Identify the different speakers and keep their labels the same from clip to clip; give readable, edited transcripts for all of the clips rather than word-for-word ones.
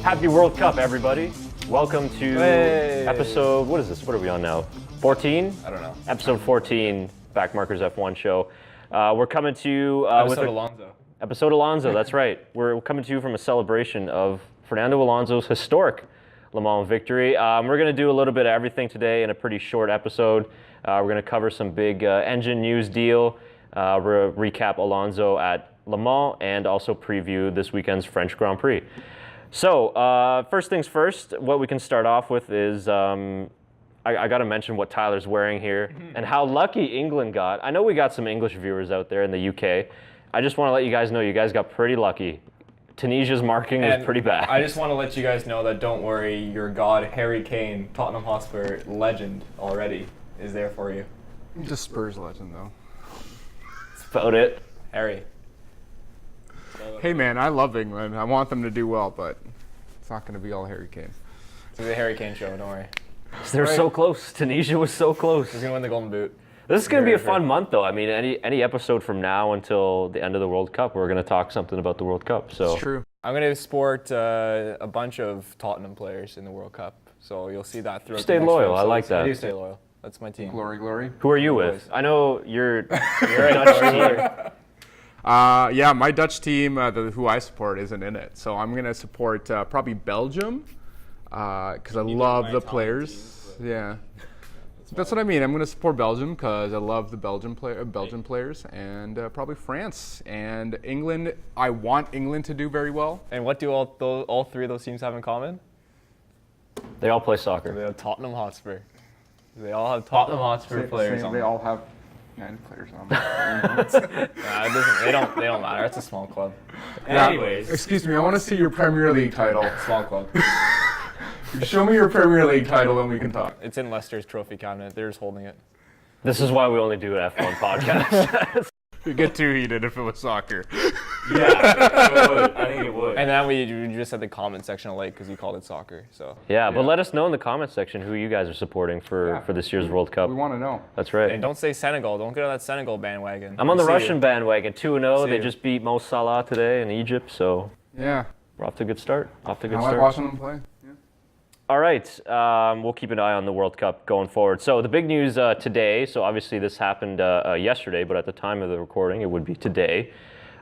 Speaker 1: Happy World Cup, everybody. Welcome to episode, what is this? What are we on now? 14?
Speaker 2: I don't know.
Speaker 1: Episode 14, BackMarkers F1 show. We're coming to you
Speaker 2: Episode Alonso.
Speaker 1: Episode Alonso, that's right. We're coming to you from a celebration of Fernando Alonso's historic Le Mans victory. We're going to do a little bit of everything today in a pretty short episode. We're going to cover some big engine news deal, recap Alonso at Le Mans, and also preview this weekend's French Grand Prix. So, first things first, what we can start off with is, I got to mention what Tyler's wearing here and how lucky England got. I know we got some English viewers out there in the UK. I just want to let you guys know you guys got pretty lucky. Tunisia's marking was pretty bad.
Speaker 2: I just want to let you guys know that don't worry, your god Harry Kane, Tottenham Hotspur legend already, is there for you.
Speaker 3: Just Spurs legend, though.
Speaker 1: That's about it.
Speaker 2: Harry.
Speaker 3: Hey, man, I love England. I want them to do well, but it's not going to be all Harry Kane.
Speaker 2: It's the Harry Kane show, don't worry.
Speaker 1: They were so close. Tunisia was so close.
Speaker 2: He's going to win the Golden Boot.
Speaker 1: This is going to be a fun month, though. I mean, any episode from now until the end of the World Cup, we're going to talk something about the World Cup. So
Speaker 3: It's true.
Speaker 2: I'm going to sport a bunch of Tottenham players in the World Cup, so you'll see that throughout
Speaker 1: Stay
Speaker 2: the next
Speaker 1: loyal.
Speaker 2: few
Speaker 1: I like
Speaker 2: episodes.
Speaker 1: that.
Speaker 2: I do stay loyal. That's my team.
Speaker 3: Glory, glory.
Speaker 1: Who are you with? I know you're a Dutch team.
Speaker 3: Yeah, my Dutch team, who I support, isn't in it. So I'm going to support probably Belgium because I love the players. Yeah. That's what I mean. I'm going to support Belgium because I love the Belgian players, and probably France and England. I want England to do very well.
Speaker 2: And what do all three of those teams have in common?
Speaker 1: They all play soccer.
Speaker 2: They have Tottenham Hotspur. They all have Tottenham Hotspur players on
Speaker 3: They
Speaker 2: them.
Speaker 3: all have 9 players on them.
Speaker 2: They don't matter. It's a small club.
Speaker 3: Yeah.
Speaker 1: Anyways.
Speaker 3: Excuse me, I want to see your Premier League title.
Speaker 2: Small club.
Speaker 3: Show me your Premier League title and we can talk.
Speaker 2: It's in Leicester's trophy cabinet. They're just holding it.
Speaker 1: This is why we only do an F1 podcast.
Speaker 3: You'd get too heated if it was soccer.
Speaker 1: Yeah, it would. I think it would.
Speaker 2: And then we just had the comment section late because you called it soccer. So
Speaker 1: Yeah, but let us know in the comment section who you guys are supporting for this year's World Cup.
Speaker 3: We want to know.
Speaker 1: That's right.
Speaker 2: and don't say Senegal. Don't get on that Senegal bandwagon.
Speaker 1: I'm on the
Speaker 2: See
Speaker 1: Russian
Speaker 2: you.
Speaker 1: bandwagon, 2-0.
Speaker 2: See
Speaker 1: They
Speaker 2: you.
Speaker 1: just beat Mo Salah today in Egypt, so
Speaker 3: Yeah.
Speaker 1: we're off to a good start.
Speaker 3: I like watching them play. Yeah.
Speaker 1: All right, we'll keep an eye on the World Cup going forward. So the big news today, so obviously this happened yesterday, but at the time of the recording, it would be today.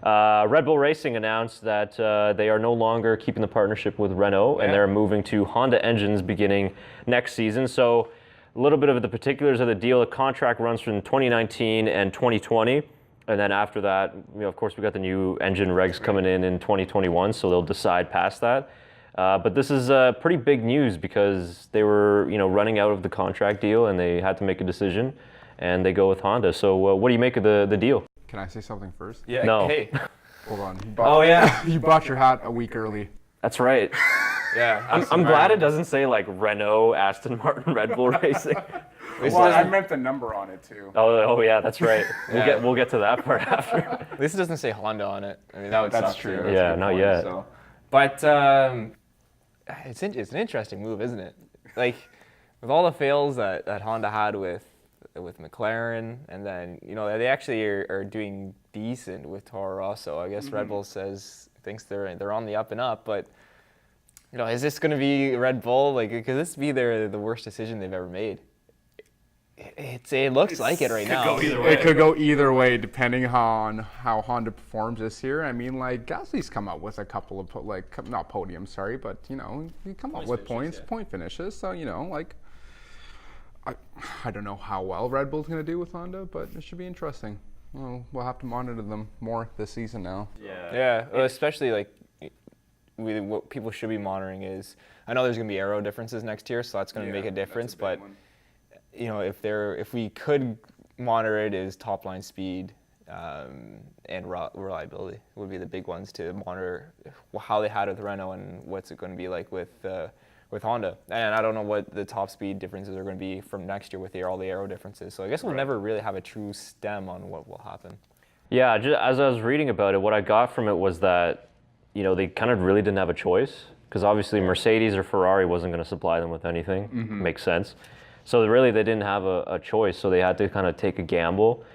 Speaker 1: Red Bull Racing announced that they are no longer keeping the partnership with Renault, and they're moving to Honda engines beginning next season. So a little bit of the particulars of the deal. The contract runs from 2019 and 2020. And then after that, of course, we got the new engine regs coming in 2021, so they'll decide past that. But this is pretty big news because they were, running out of the contract deal and they had to make a decision, and they go with Honda. So what do you make of the deal?
Speaker 3: Can I say something first?
Speaker 2: Yeah.
Speaker 1: No.
Speaker 2: Hey.
Speaker 3: Hold on.
Speaker 1: Yeah.
Speaker 3: You bought your hat a week early.
Speaker 1: That's right.
Speaker 2: Yeah.
Speaker 1: I'm glad it doesn't say like Renault, Aston Martin, Red Bull Racing.
Speaker 3: Well, I meant the number on it too.
Speaker 1: Oh yeah, that's right.
Speaker 2: Yeah.
Speaker 1: We'll get to that part after.
Speaker 2: At least it doesn't say Honda on it. I mean, that would
Speaker 3: That's
Speaker 2: suck,
Speaker 3: true.
Speaker 2: too.
Speaker 3: That's a
Speaker 1: Yeah,
Speaker 3: good
Speaker 1: not
Speaker 3: point,
Speaker 1: yet.
Speaker 3: so.
Speaker 2: But it's an interesting move, isn't it? Like with all the fails that Honda had with McLaren, and then they actually are doing decent with Toro Rosso. I guess Red Bull thinks they're on the up and up, but is this going to be Red Bull? Like, could this be the worst decision they've ever made? It looks like it right now.
Speaker 3: It could go either way depending on how Honda performs this year. I mean, like Gasly's come up with a couple of not podiums, sorry, but he come up with point finishes. So I don't know how well Red Bull's going to do with Honda, but it should be interesting. We'll have to monitor them more this season now.
Speaker 2: Yeah, well, especially what people should be monitoring is, I know there's going to be aero differences next year, so that's going to make a difference. But if we could monitor it, is top line speed and reliability would be the big ones to monitor how they had with Renault and what's it going to be like with Honda. And I don't know what the top speed differences are going to be from next year with all the aero differences. So I guess we'll never really have a true stem on what will happen.
Speaker 1: Yeah, as I was reading about it, what I got from it was that they kind of really didn't have a choice because obviously Mercedes or Ferrari wasn't going to supply them with anything. Makes sense. So really they didn't have a choice, so they had to kind of take a gamble.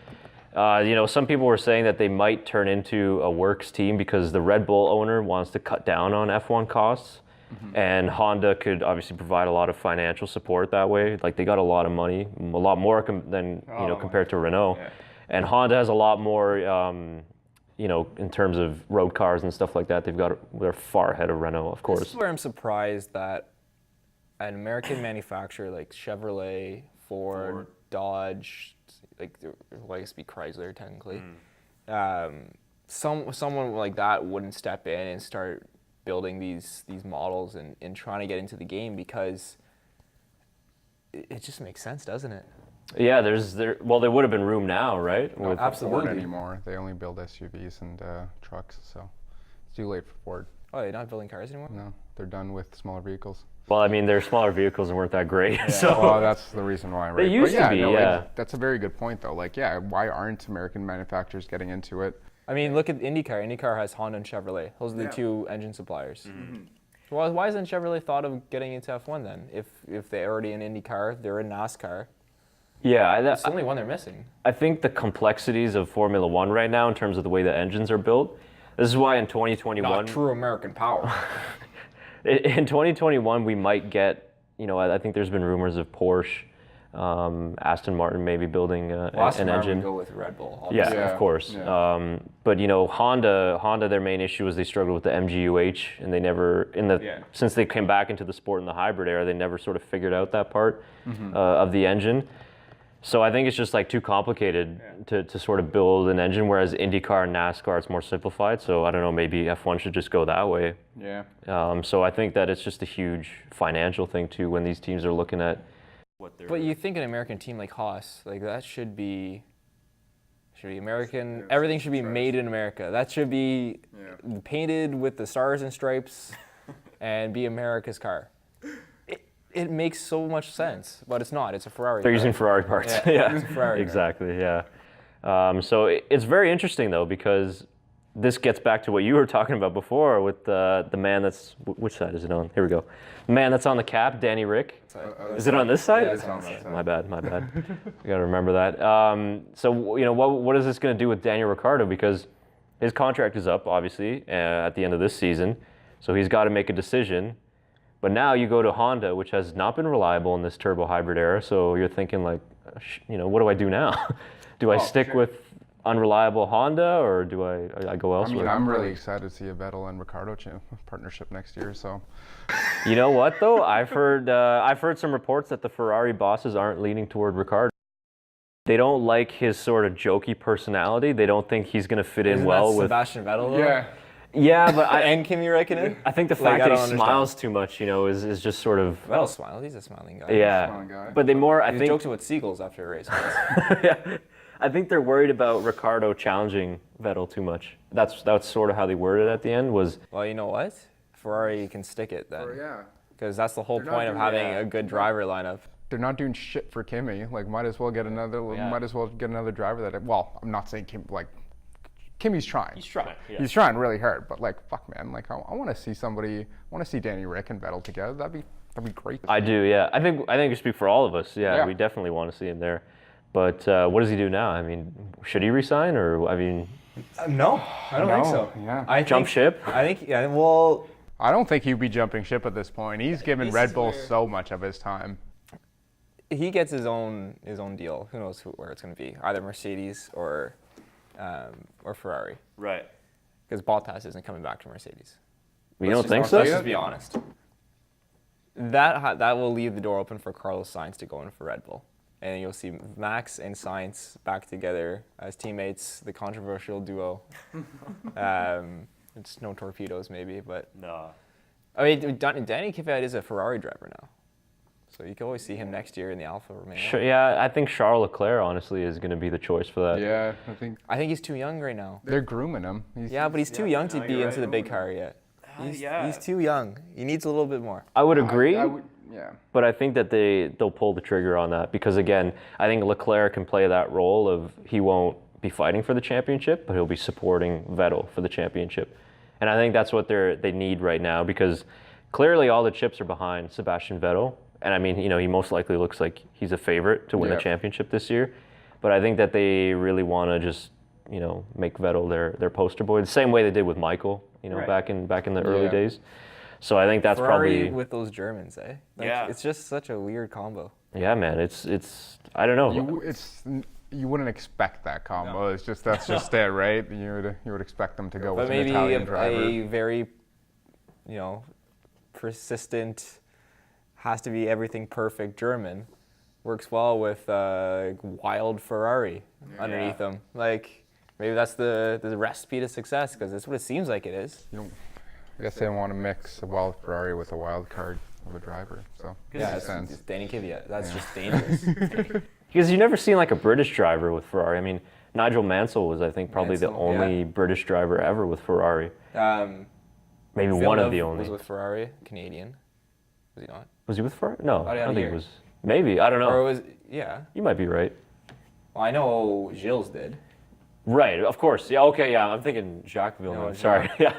Speaker 1: Some people were saying that they might turn into a works team because the Red Bull owner wants to cut down on F1 costs. And Honda could obviously provide a lot of financial support that way. Like they got a lot of money, a lot more than compared to Renault.
Speaker 3: Yeah.
Speaker 1: And Honda has a lot more, in terms of road cars and stuff like that. They're far ahead of Renault, of course.
Speaker 2: This is where I'm surprised that an American manufacturer like Chevrolet, Ford, Dodge, like well, I guess it'd be Chrysler technically, someone like that wouldn't step in and start building these models and trying to get into the game, because it just makes sense, doesn't it?
Speaker 1: Yeah, there would have been room now, right?
Speaker 3: Not for
Speaker 2: Absolutely.
Speaker 3: Ford anymore. They only build SUVs and trucks, so it's too late for Ford.
Speaker 2: Oh, they're not building cars anymore?
Speaker 3: No, they're done with smaller vehicles.
Speaker 1: Well, I mean, their smaller vehicles and weren't that great.
Speaker 3: Yeah.
Speaker 1: So
Speaker 3: Well, that's the reason why, right?
Speaker 1: They used to be, yeah.
Speaker 3: That's a very good point, though. Like, yeah, why aren't American manufacturers getting into it?
Speaker 2: I mean, look at IndyCar. IndyCar has Honda and Chevrolet. Those are the two engine suppliers. Well, why hasn't Chevrolet thought of getting into F1 then? If they're already in IndyCar, they're in NASCAR.
Speaker 1: yeah,
Speaker 2: It's the only one they're missing.
Speaker 1: I think the complexities of Formula One right now in terms of the way the engines are built. This is why in 2021,
Speaker 2: Not true American power.
Speaker 1: in 2021 we might get. I think there's been rumors of Porsche, Aston Martin maybe building an engine.
Speaker 2: Would go with Red Bull.
Speaker 1: Yeah,
Speaker 2: Obviously.
Speaker 1: of course.
Speaker 3: Yeah.
Speaker 1: But Honda, their main issue was they struggled with the MGUH, and they never since they came back into the sport in the hybrid era, they never sort of figured out that part of the engine. So I think it's just like too complicated to sort of build an engine, whereas IndyCar and NASCAR it's more simplified. So I don't know, maybe F1 should just go that way.
Speaker 3: Yeah.
Speaker 1: So I think that it's just a huge financial thing too when these teams are looking at what they're.
Speaker 2: But you think an American team like Haas, like that should be American. Everything should be made in America. That should be painted with the stars and stripes, and be America's car. It makes so much sense, but it's not. It's a Ferrari.
Speaker 1: They're using Ferrari parts.
Speaker 2: Yeah, it's a Ferrari
Speaker 1: exactly. Yeah. So it's very interesting though, because this gets back to what you were talking about before with the man that's which side is it on? Here we go. The man that's on the cap, Danny Rick. Is it on this side?
Speaker 3: Yeah, it's on that side.
Speaker 1: My bad. You got to remember that. So what is this going to do with Daniel Ricciardo, because his contract is up obviously at the end of this season, so he's got to make a decision. But now you go to Honda, which has not been reliable in this turbo hybrid era. So you're thinking like, what do I do now? Do I stick with unreliable Honda, or do I go elsewhere?
Speaker 3: I'm really excited to see a Vettel and Ricciardo partnership next year. So.
Speaker 1: You know what though? I've heard some reports that the Ferrari bosses aren't leaning toward Ricciardo. They don't like his sort of jokey personality. They don't think he's going to fit in well with
Speaker 2: Sebastian Vettel. Though?
Speaker 3: Yeah.
Speaker 1: Yeah, but
Speaker 2: And Kimi Räikkönen.
Speaker 1: I think the
Speaker 2: Like,
Speaker 1: fact
Speaker 2: I
Speaker 1: that he
Speaker 2: don't
Speaker 1: smiles too much, is just sort of.
Speaker 2: Vettel smiles. He's a smiling guy.
Speaker 1: Yeah,
Speaker 3: smiling guy.
Speaker 1: but they more. I
Speaker 2: He
Speaker 1: think.
Speaker 2: jokes about seagulls after a race.
Speaker 1: Yeah, I think they're worried about Ricciardo challenging Vettel too much. That's sort of how they worded it at the end. Was
Speaker 2: Well, you know what? Ferrari can stick it then.
Speaker 3: Yeah.
Speaker 2: Because that's the whole
Speaker 3: They're not
Speaker 2: point of
Speaker 3: doing
Speaker 2: having
Speaker 3: that.
Speaker 2: a good driver lineup.
Speaker 3: They're not doing shit for Kimi. Like, might as well get another. Might as well get another driver that. Well, I'm not saying Kimi's trying.
Speaker 1: he's trying. Yeah.
Speaker 3: He's trying really hard, but like, fuck, man. Like, I want to see somebody. I want to see Danny Rick and Vettel together. That'd be great.
Speaker 1: I do. Yeah, I think you speak for all of us. Yeah,
Speaker 3: Yeah.
Speaker 1: we definitely want to see him there. But what does he do now? I mean, should he resign, or I mean,
Speaker 2: No, I don't think
Speaker 3: No,
Speaker 2: so.
Speaker 3: yeah.
Speaker 2: I
Speaker 1: jump
Speaker 2: think,
Speaker 1: ship?
Speaker 2: I think, well,
Speaker 3: I don't think he'd be jumping ship at this point. He's given
Speaker 2: This
Speaker 3: Red
Speaker 2: is
Speaker 3: Bull
Speaker 2: where-
Speaker 3: so much of his time.
Speaker 2: he gets his own deal. Who knows where it's going to be? Either Mercedes or Ferrari.
Speaker 1: Right.
Speaker 2: Because Bottas isn't coming back to Mercedes.
Speaker 1: You don't think
Speaker 2: Let's
Speaker 1: so?
Speaker 2: just be honest. That will leave the door open for Carlos Sainz to go in for Red Bull. And you'll see Max and Sainz back together as teammates, the controversial duo. It's no torpedoes maybe, but
Speaker 1: No.
Speaker 2: I mean, Danny Kvyat is a Ferrari driver now. So you can always see him next year in the Alfa Romeo.
Speaker 1: Sure, yeah, I think Charles Leclerc honestly is going to be the choice for that.
Speaker 3: Yeah,
Speaker 2: I think he's too young right now.
Speaker 3: they're grooming him.
Speaker 2: Yeah, but he's too young to be into the big car yet. He's too young. He needs a little bit more.
Speaker 1: I would agree.
Speaker 3: Yeah.
Speaker 1: But I think that they'll pull the trigger on that because, again, I think Leclerc can play that role of he won't be fighting for the championship, but he'll be supporting Vettel for the championship. And I think that's what they need right now because clearly all the chips are behind Sebastian Vettel. And I mean, he most likely looks like he's a favorite to win the championship this year. But I think that they really want to just, make Vettel their poster boy, the same way they did with Michael, back in the early days. So I think that's
Speaker 2: Ferrari
Speaker 1: probably
Speaker 2: with those Germans, eh? Like,
Speaker 1: Yeah.
Speaker 2: It's just such a weird combo.
Speaker 1: yeah, man. It's I don't know.
Speaker 3: You wouldn't expect that combo. It's just that's just it, right? You would expect them to go
Speaker 2: But
Speaker 3: with an
Speaker 2: maybe
Speaker 3: Italian driver.
Speaker 2: a very, persistent, has to be everything perfect German works well with wild Ferrari underneath them. Like maybe that's the recipe to success because that's what it seems like it is.
Speaker 3: I guess they don't want to mix a wild Ferrari with a wild card of a driver. So
Speaker 2: Yeah,
Speaker 3: makes sense.
Speaker 2: it's Danny Kvyat. That's just dangerous.
Speaker 1: Because you've never seen like a British driver with Ferrari. I mean, Nigel Mansell was, I think, probably the
Speaker 2: Mansell,
Speaker 1: only British driver ever with Ferrari. Maybe one of the
Speaker 2: Villeneuve
Speaker 1: only.
Speaker 2: was with Ferrari, Canadian. Was he not?
Speaker 1: Was he with Ferrari? No, I
Speaker 2: don't
Speaker 1: don't think
Speaker 2: hear.
Speaker 1: he was. Maybe, I don't
Speaker 2: Or
Speaker 1: know.
Speaker 2: was yeah?
Speaker 1: You might be right.
Speaker 2: Well, I know Gilles did.
Speaker 1: Right, of course. Yeah, okay, yeah. I'm thinking Jacques Villeneuve.
Speaker 2: No,
Speaker 1: Sorry. Yeah.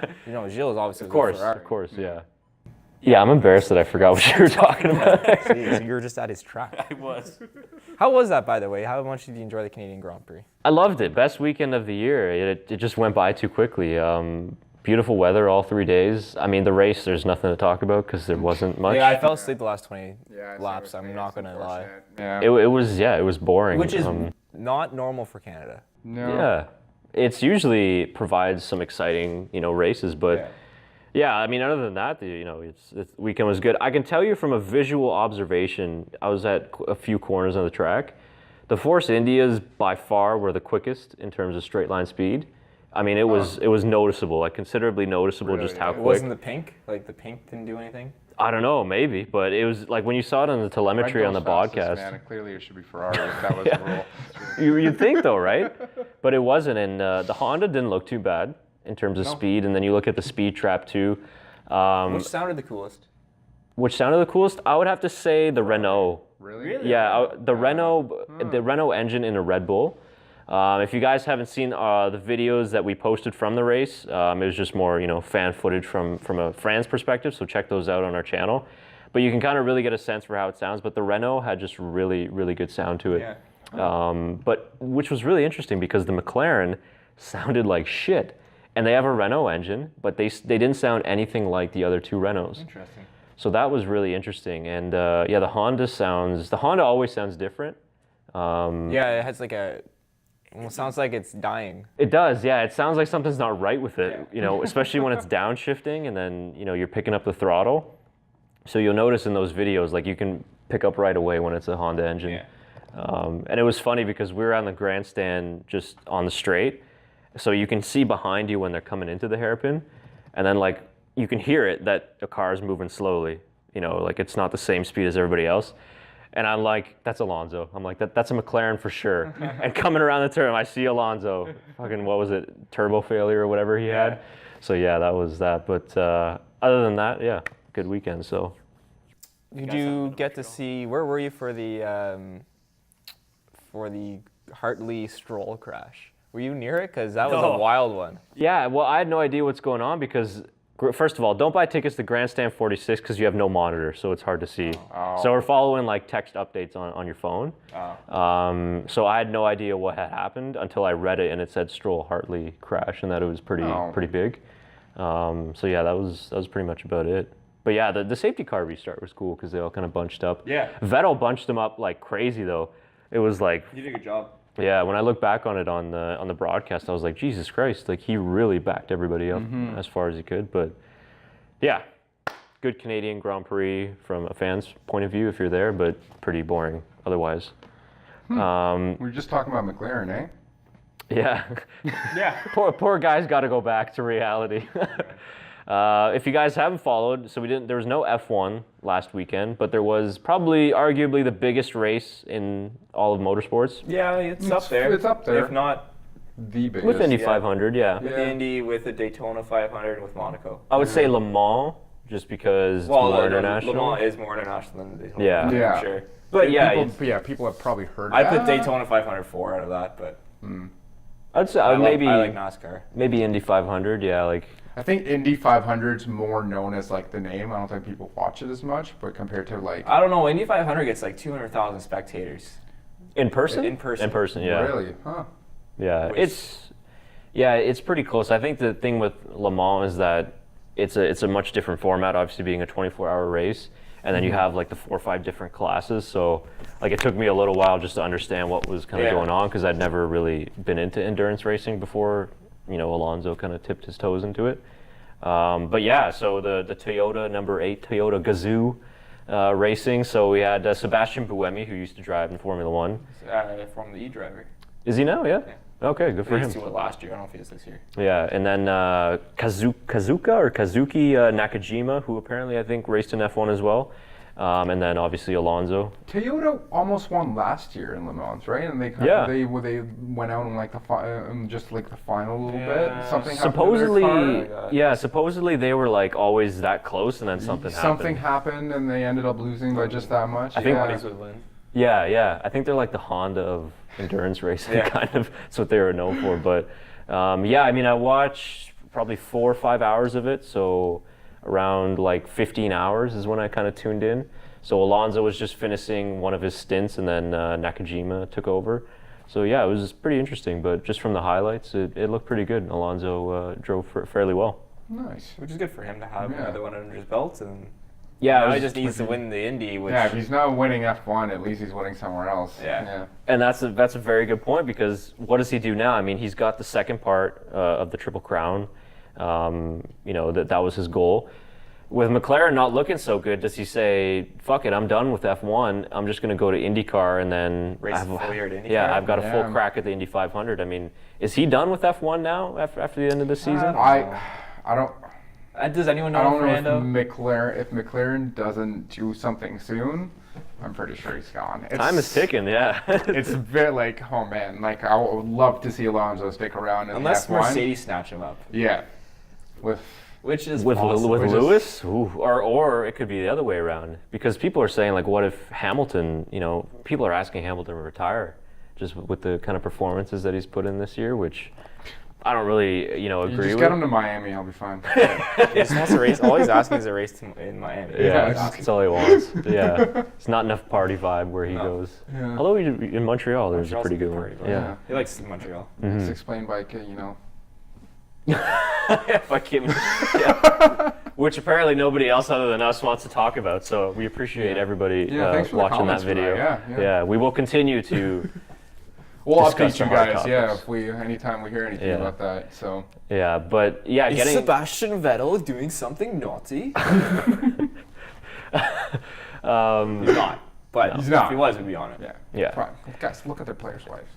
Speaker 2: Gilles obviously.
Speaker 1: Of
Speaker 2: was with Ferrari.
Speaker 1: course, yeah. Yeah, I'm embarrassed that I forgot what you were talking about.
Speaker 2: Jeez, you were just at his track.
Speaker 1: I was.
Speaker 2: How was that, by the way? How much did you enjoy the Canadian Grand Prix?
Speaker 1: I loved it. Best weekend of the year. It just went by too quickly. Beautiful weather all 3 days. I mean, the race, there's nothing to talk about because there wasn't much.
Speaker 2: Yeah, I fell asleep the last 20
Speaker 3: Yeah,
Speaker 2: laps. I'm not gonna lie.
Speaker 3: Yeah.
Speaker 1: It was boring.
Speaker 2: Which is not normal for Canada.
Speaker 3: No.
Speaker 1: Yeah, it's usually provides some exciting, races, but yeah, I mean, other than that, the weekend was good. I can tell you from a visual observation, I was at a few corners on the track. The Force Indias by far were the quickest in terms of straight line speed. I mean, it was noticeable, like considerably noticeable,
Speaker 3: Really?
Speaker 1: just how
Speaker 2: It
Speaker 1: quick.
Speaker 2: wasn't the pink? Like the pink didn't do anything?
Speaker 1: I don't know, maybe, but it was like when you saw it on the telemetry on the podcast.
Speaker 3: Man, clearly it should be Ferrari if that was the rule.
Speaker 1: You'd think though, right? But it wasn't, and the Honda didn't look too bad in terms of speed. And then you look at the speed trap too.
Speaker 2: Which sounded the coolest?
Speaker 1: Which sounded the coolest? I would have to say the Renault.
Speaker 3: Really?
Speaker 1: Yeah, the Renault engine in a Red Bull. If you guys haven't seen the videos that we posted from the race, it was just more, fan footage from a Fran's perspective. So check those out on our channel. But you can kind of really get a sense for how it sounds. But the Renault had just really, really good sound to it.
Speaker 2: Yeah.
Speaker 1: But which was really interesting because the McLaren sounded like shit. And they have a Renault engine, but they didn't sound anything like the other two Renaults.
Speaker 2: Interesting.
Speaker 1: So that was really interesting. And the Honda always sounds different.
Speaker 2: Yeah, it has like it sounds like it's dying.
Speaker 1: It does, yeah. It sounds like something's not right with it, especially when it's downshifting and then, you're picking up the throttle. So you'll notice in those videos, like you can pick up right away when it's a Honda engine.
Speaker 2: Yeah.
Speaker 1: And it was funny because we were on the grandstand just on the straight. So you can see behind you when they're coming into the hairpin. And then like you can hear it that the car is moving slowly. Like it's not the same speed as everybody else. And I'm like, that's Alonso. I'm like, that's a McLaren for sure. And coming around the turn, I see Alonso. Fucking, what was it? Turbo failure or whatever he had. So yeah, that was that. But other than that, yeah, good weekend. So.
Speaker 2: Did you get to see, where were you for the Hartley Stroll crash? Were you near it? Because that was a wild one.
Speaker 1: Yeah, well, I had no idea what's going on because, first of all, don't buy tickets to Grandstand 46 because you have no monitor, so it's hard to see.
Speaker 3: Oh.
Speaker 1: So we're following like text updates on your phone.
Speaker 3: Oh.
Speaker 1: So I had no idea what had happened until I read it and it said Stroll Hartley crash and that it was pretty big. So yeah, that was pretty much about it. But yeah, the safety car restart was cool because they all kind of bunched up.
Speaker 2: Yeah.
Speaker 1: Vettel bunched them up like crazy though. It was like.
Speaker 2: You did a good job.
Speaker 1: Yeah, when I look back on it on the broadcast, I was like, Jesus Christ, like he really backed everybody up as far as he could. But yeah, good Canadian Grand Prix from a fan's point of view if you're there, but pretty boring otherwise.
Speaker 3: We were just talking about McLaren, eh?
Speaker 1: Yeah.
Speaker 2: Yeah.
Speaker 1: Poor guy's got to go back to reality. If you guys haven't followed, there was no F1 last weekend, but there was probably arguably the biggest race in all of motorsports.
Speaker 2: Yeah, it's up there.
Speaker 3: It's up there.
Speaker 2: If not,
Speaker 3: The biggest.
Speaker 1: With Indy 500, yeah.
Speaker 2: with the Indy, with the Daytona 500, and with Monaco.
Speaker 1: I would say Le Mans, just because it's more international.
Speaker 2: Le Mans is more international than Daytona.
Speaker 1: Yeah.
Speaker 2: 500,
Speaker 3: Yeah.
Speaker 2: for sure. But yeah,
Speaker 3: People have probably heard
Speaker 2: I
Speaker 3: that.
Speaker 2: put Daytona 500 4 out of that, but
Speaker 1: I'd say
Speaker 2: I
Speaker 1: maybe
Speaker 2: like NASCAR.
Speaker 1: maybe Indy 500, yeah, like
Speaker 3: I think Indy 500's more known as like the name. I don't think people watch it as much, but compared to like
Speaker 2: I don't know. Indy 500 gets like 200,000 spectators.
Speaker 1: in person.
Speaker 2: In person.
Speaker 1: In person, yeah.
Speaker 3: really, huh?
Speaker 1: Yeah,
Speaker 2: Which-
Speaker 1: it's pretty close. I think the thing with Le Mans is that it's a much different format, obviously being a 24-hour race, and then you have like the 4 or 5 different classes. So like it took me a little while just to understand what was kind of going on, because I'd never really been into endurance racing before. Alonso kind of tipped his toes into it. But yeah, so the Toyota number 8 Toyota Gazoo racing. So we had Sebastian Buemi, who used to drive in Formula One.
Speaker 4: From the e-driver.
Speaker 1: Is he now? Yeah. Okay, good for
Speaker 4: He
Speaker 1: him.
Speaker 4: used to do it last year. I don't know if he is this year.
Speaker 1: Yeah, and then Kazuki Nakajima, who apparently I think raced in F1 as well. And then obviously Alonso.
Speaker 3: Toyota almost won last year in Le Mans, right? And they they went out in like the just like the final a little bit. Something
Speaker 1: Supposedly,
Speaker 3: happened to their car.
Speaker 1: supposedly they were like always that close, and then something
Speaker 3: happened, and they ended up losing by just that much.
Speaker 1: I think
Speaker 4: Buddies would win.
Speaker 1: Yeah. I think they're like the Honda of endurance racing, kind of. That's what they were known for. But I mean, I watched probably 4 or 5 hours of it, so around like 15 hours is when I kind of tuned in. So Alonso was just finishing one of his stints, and then Nakajima took over. So yeah, it was pretty interesting, but just from the highlights, it looked pretty good. Alonso drove fairly well.
Speaker 3: Nice.
Speaker 4: Which is good for him to have another one under his belt. And
Speaker 1: Yeah,
Speaker 4: he just needs to win the Indy. Which
Speaker 3: if he's not winning F1, at least he's winning somewhere else.
Speaker 4: Yeah.
Speaker 1: And that's a very good point, because what does he do now? I mean, he's got the second part of the Triple Crown. That was his goal. With McLaren not looking so good, does he say, "Fuck it, I'm done with F1. I'm just going to go to IndyCar and then
Speaker 4: race a full year at IndyCar"?
Speaker 1: Yeah, I've got a full crack at the Indy 500. I mean, is he done with F1 now after the end of the season?
Speaker 3: I don't.
Speaker 4: Does anyone know?
Speaker 3: I don't know if McLaren doesn't do something soon. I'm pretty sure he's gone.
Speaker 1: Time is ticking, yeah.
Speaker 3: It's a bit like, oh man, like I would love to see Alonso stick around in
Speaker 4: unless
Speaker 3: F1.
Speaker 4: Mercedes snatch him up.
Speaker 3: Yeah, with
Speaker 1: Lewis, or it could be the other way around, because people are saying like, what if Hamilton? People are asking Hamilton to retire, just with the kind of performances that he's put in this year, which I don't really, agree
Speaker 3: just
Speaker 1: with.
Speaker 3: get him to Miami, I'll be fine.
Speaker 4: He just wants to race. All he's asking is a race in Miami.
Speaker 1: Yeah, that's all he wants. Yeah, it's not enough party vibe where he goes.
Speaker 3: Yeah.
Speaker 1: Although in Montreal, there's a pretty good one. Yeah.
Speaker 4: He likes Montreal.
Speaker 3: It's explained by
Speaker 1: By Kim, which apparently nobody else other than us wants to talk about. So we appreciate everybody
Speaker 3: thanks for the
Speaker 1: watching that
Speaker 3: comments for
Speaker 1: video.
Speaker 3: Yeah,
Speaker 1: we will continue to.
Speaker 3: We'll
Speaker 1: discuss
Speaker 3: update you
Speaker 1: the hard
Speaker 3: guys.
Speaker 1: topics.
Speaker 3: Anytime we hear anything about that. So.
Speaker 1: Yeah, but getting
Speaker 4: Sebastian Vettel doing something naughty? He's not. But
Speaker 3: he's not.
Speaker 4: If he was, we'd be on it.
Speaker 1: Yeah.
Speaker 3: Fine. Guys, look at their players' wives.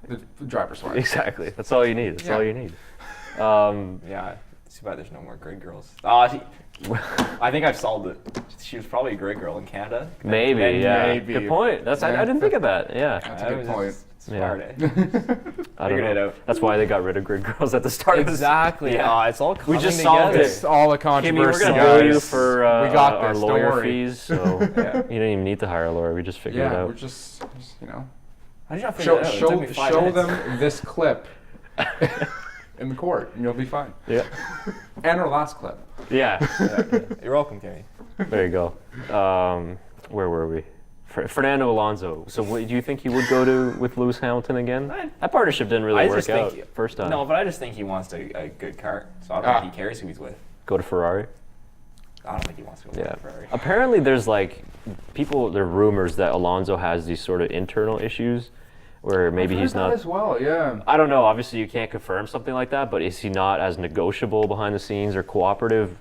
Speaker 3: The driver's wives.
Speaker 1: Exactly. That's all you need. That's all you need.
Speaker 4: Yeah. Too bad there's no more grid girls. I think I've solved it. She was probably a grid girl in Canada.
Speaker 1: Maybe.
Speaker 3: Maybe.
Speaker 1: Good point. I didn't think of that. Yeah.
Speaker 3: That's a good point.
Speaker 4: Smart,
Speaker 1: I
Speaker 4: Figured
Speaker 1: don't
Speaker 4: it
Speaker 1: know.
Speaker 4: out.
Speaker 1: That's why they got rid of grid girls at the start of
Speaker 4: Exactly.
Speaker 1: Yeah.
Speaker 4: It's all coming
Speaker 1: We just
Speaker 4: together.
Speaker 1: solved it.
Speaker 3: It's all the
Speaker 1: Kimmy,
Speaker 3: controversy,
Speaker 1: we're going to bill you
Speaker 3: guys.
Speaker 1: for
Speaker 3: we got
Speaker 1: our
Speaker 3: this, don't
Speaker 1: lawyer
Speaker 3: worry.
Speaker 1: fees, so you don't even need to hire a lawyer. We just figured it out.
Speaker 3: we're just
Speaker 4: How did you not figure it out? It took me 5
Speaker 3: show
Speaker 4: minutes.
Speaker 3: them this clip in the court, and you'll be fine.
Speaker 1: Yeah.
Speaker 3: And our last clip.
Speaker 1: Yeah.
Speaker 4: You're welcome, Kimmy.
Speaker 1: There you go. Where were we? Fernando Alonso. So do you think he would go with Lewis Hamilton again? That partnership didn't really work out first time.
Speaker 4: No, but I just think he wants a good car. So I don't think he cares who he's with.
Speaker 1: Go to Ferrari?
Speaker 4: I don't think he wants to go to Ferrari.
Speaker 1: Apparently there's there are rumors that Alonso has these sort of internal issues where maybe he's not
Speaker 3: as well, yeah.
Speaker 1: I don't know, obviously you can't confirm something like that, but is he not as negotiable behind the scenes or cooperative?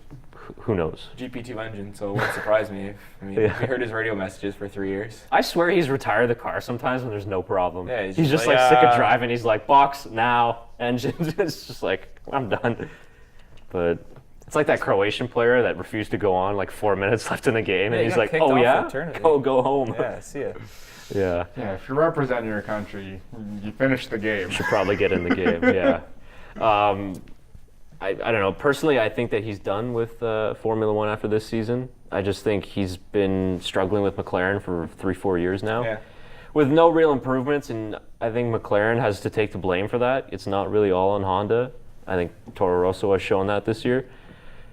Speaker 1: Who knows?
Speaker 4: GP2 engine, so it wouldn't surprise me. We heard his radio messages for 3 years.
Speaker 1: I swear he's retired the car sometimes when there's no problem.
Speaker 4: Yeah,
Speaker 1: he's just
Speaker 4: like,
Speaker 1: sick of driving. He's like, box now, engine. It's just like, I'm done. But it's like that Croatian player that refused to go on, like 4 minutes left in the game, and he's like, oh yeah, go home.
Speaker 4: Yeah, see ya.
Speaker 1: Yeah.
Speaker 3: Yeah, if you represent your country, you finish the game.
Speaker 1: Should probably get in the game, yeah. I don't know. Personally, I think that he's done with Formula One after this season. I just think he's been struggling with McLaren for 3-4 years now.
Speaker 4: Yeah.
Speaker 1: With no real improvements, and I think McLaren has to take the blame for that. It's not really all on Honda. I think Toro Rosso has shown that this year.